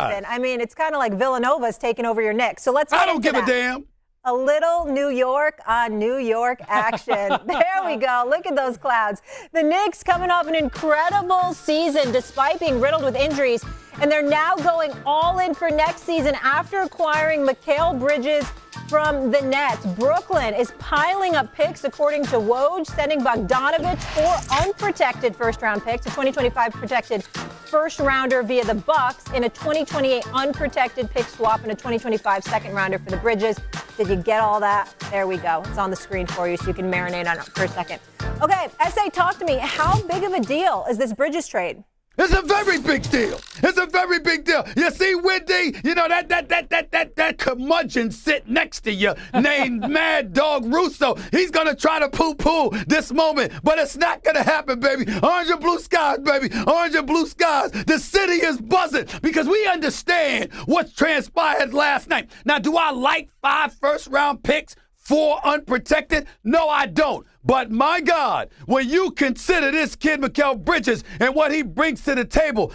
I mean, it's kind of like Villanova's taking over your Knicks. So let's. I don't give a damn. A little New York on New York action. There we go. Look at those clouds. The Knicks coming off an incredible season despite being riddled with injuries. And they're now going all in for next season after acquiring Mikal Bridges from the Nets. Brooklyn is piling up picks, according to Woj, sending Bogdanovich 4 unprotected first-round picks, a 2025 protected first-rounder via the Bucks, in a 2028 unprotected pick swap, and a 2025 second-rounder for the Bridges. Did you get all that? There we go. It's on the screen for you so you can marinate on it for a second. Okay, S.A., talk to me. How big of a deal is this Bridges trade? It's a very big deal. It's a very big deal. You see, Wendy, you know, that curmudgeon sit next to you named Mad Dog Russo. He's going to try to poo-poo this moment, but it's not going to happen, baby. Orange and blue skies, baby. Orange and blue skies. The city is buzzing because we understand what transpired last night. Now, do I like 5 first-round picks? 4 unprotected? No, I don't. But my God, when you consider this kid, Mikal Bridges, and what he brings to the table,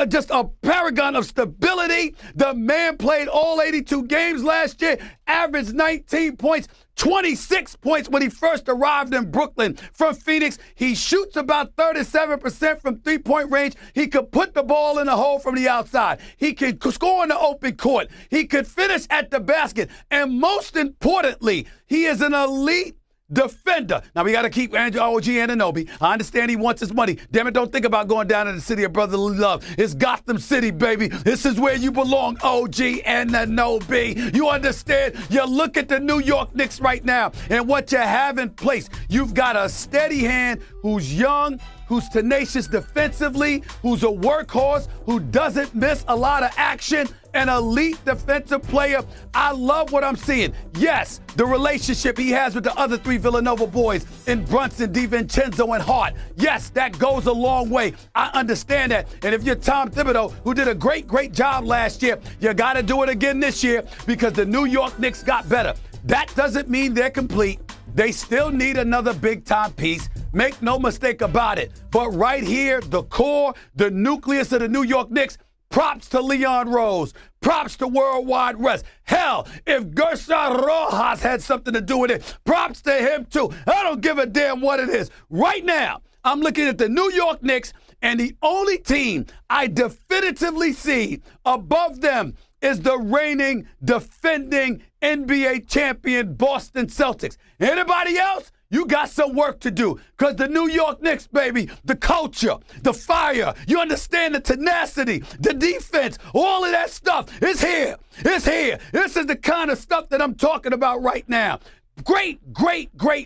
just a paragon of stability. The man played all 82 games last year, averaged 19 points, 26 points when he first arrived in Brooklyn from Phoenix. He shoots about 37% from three-point range. He could put the ball in the hole from the outside. He can score in the open court. He could finish at the basket. And most importantly, he is an elite defender. Now, we got to keep Andrew OG Anunoby. I understand he wants his money. Damn it, don't think about going down to the city of brotherly love. It's Gotham City, baby. This is where you belong, OG Anunoby. You understand? You look at the New York Knicks right now and what you have in place. You've got a steady hand who's young, who's tenacious defensively, who's a workhorse, who doesn't miss a lot of action, an elite defensive player. I love what I'm seeing. Yes, the relationship he has with the other 3 Villanova boys in Brunson, DiVincenzo, and Hart. Yes, that goes a long way. I understand that. And if you're Tom Thibodeau, who did a great job last year, you got to do it again this year because the New York Knicks got better. That doesn't mean they're complete. They still need another big-time piece. Make no mistake about it. But right here, the core, the nucleus of the New York Knicks, props to Leon Rose. Props to Worldwide West. Hell, if Gershon Rojas had something to do with it, props to him too. I don't give a damn what it is. Right now, I'm looking at the New York Knicks, and the only team I definitively see above them is the reigning, defending NBA champion Boston Celtics. Anybody else? You got some work to do because the New York Knicks, baby, the culture, the fire, you understand the tenacity, the defense, all of that stuff is here. It's here. This is the kind of stuff that I'm talking about right now. Great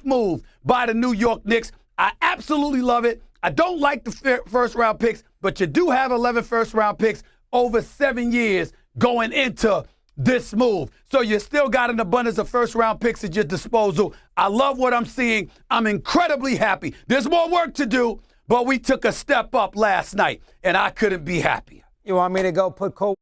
move by the New York Knicks. I absolutely love it. I don't like the first-round picks, but you do have 11 first-round picks over 7 years going into this move. So you still got an abundance of first-round picks at your disposal. I love what I'm seeing. I'm incredibly happy. There's more work to do, but we took a step up last night, and I couldn't be happier. You want me to go put cold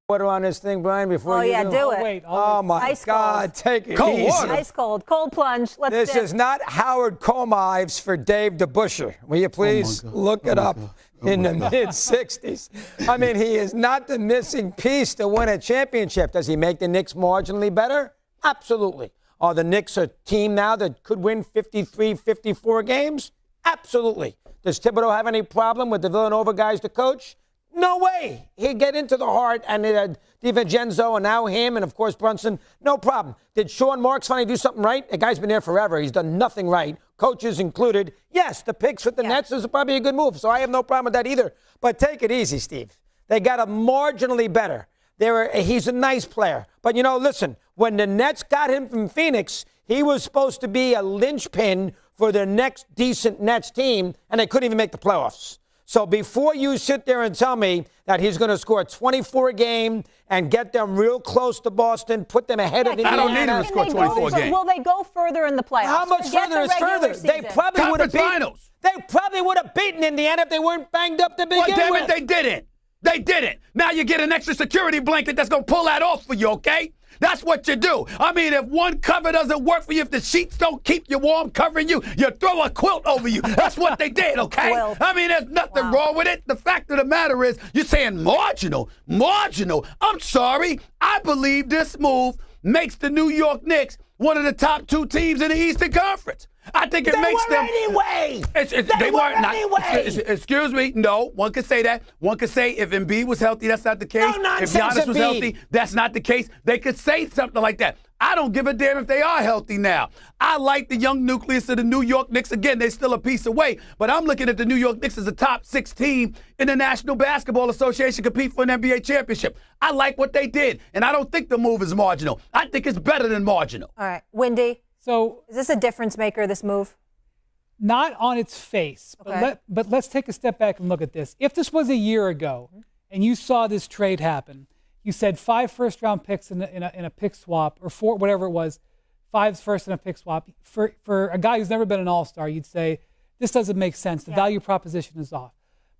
water on this thing, Brian, before you do it. Wait, oh, my Ice God. Cold. Take it Cold easy. water. Ice cold plunge. Let's This dip. is not Howard Comives for Dave DeBuscher. Will you please look it up in the mid-60s? I mean, he is not the missing piece to win a championship. Does he make the Knicks marginally better? Absolutely. Are the Knicks a team now that could win 53, 54 games? Absolutely. Does Thibodeau have any problem with the Villanova guys to coach? No way. He'd get into the heart, and DiVincenzo, and now him, and of course Brunson, no problem. Did Sean Marks finally do something right? The guy's been there forever. He's done nothing right, coaches included. Yes, the picks with the Nets is probably a good move, so I have no problem with that either. But take it easy, Steve. They got a marginally better. He's a nice player. But, listen, when the Nets got him from Phoenix, he was supposed to be a linchpin for the next decent Nets team, and they couldn't even make the playoffs. So before you sit there and tell me that he's going to score 24 a game and get them real close to Boston, put them ahead of Indiana. I don't need him to score 24 a game. Will they go further in the playoffs? How much further is further? They probably would have finals. They probably would have beaten Indiana if they weren't banged up to begin with. Damn it, they didn't. They didn't. Now you get an extra security blanket that's going to pull that off for you, okay? That's what you do. I mean, if one cover doesn't work for you, if the sheets don't keep you warm covering you, you throw a quilt over you. That's what they did, okay? Quilt. I mean, there's nothing wrong with it. The fact of the matter is, you're saying marginal. Marginal. I'm sorry. I believe this move makes the New York Knicks one of the top 2 teams in the Eastern Conference. I think it makes them. Anyway. They weren't anyway. Excuse me. No, one could say that. One could say if Embiid was healthy, that's not the case. No nonsense, if Giannis was Embiid. healthy, that's not the case. They could say something like that. I don't give a damn if they are healthy now. I like the young nucleus of the New York Knicks. Again, they're still a piece away, but I'm looking at the New York Knicks as a top 6 team in the National Basketball Association, compete for an NBA championship. I like what they did, and I don't think the move is marginal. I think it's better than marginal. All right, Wendy. So Is this a difference maker, this move? not on its face, Okay. but let's take a step back and look at this. If this was a year ago and you saw this trade happen, you said 5 first-round picks in a pick swap, or 4, whatever it was, 5 first in a pick swap. For a guy who's never been an all-star, you'd say, this doesn't make sense. The value proposition is off.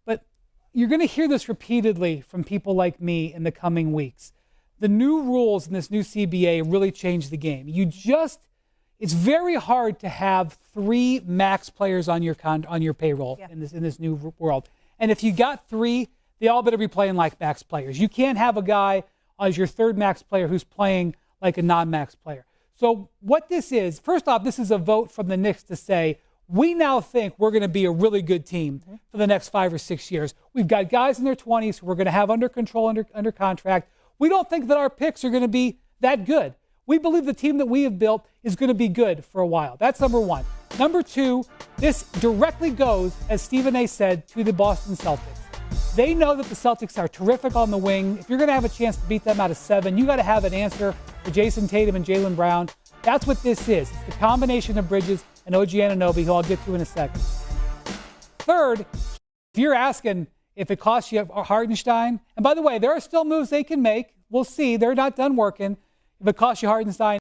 But you're going to hear this repeatedly from people like me in the coming weeks. The new rules in this new CBA really changed the game. It's very hard to have 3 max players on your payroll in this new world. And if you got 3, they all better be playing like max players. You can't have a guy as your 3rd max player who's playing like a non-max player. So what this is, first off, this is a vote from the Knicks to say, we now think we're going to be a really good team for the next 5 or 6 years. We've got guys in their 20s who we're going to have under control, under contract. We don't think that our picks are going to be that good. We believe the team that we have built is going to be good for a while. That's number 1. Number 2, this directly goes, as Stephen A. said, to the Boston Celtics. They know that the Celtics are terrific on the wing. If you're going to have a chance to beat them out of 7, you got to have an answer for Jason Tatum and Jaylen Brown. That's what this is. It's the combination of Bridges and OG Anunoby, who I'll get to in a second. Third, if you're asking if it costs you Hartenstein, and by the way, there are still moves they can make. We'll see. They're not done working. If it costs you Hartenstein,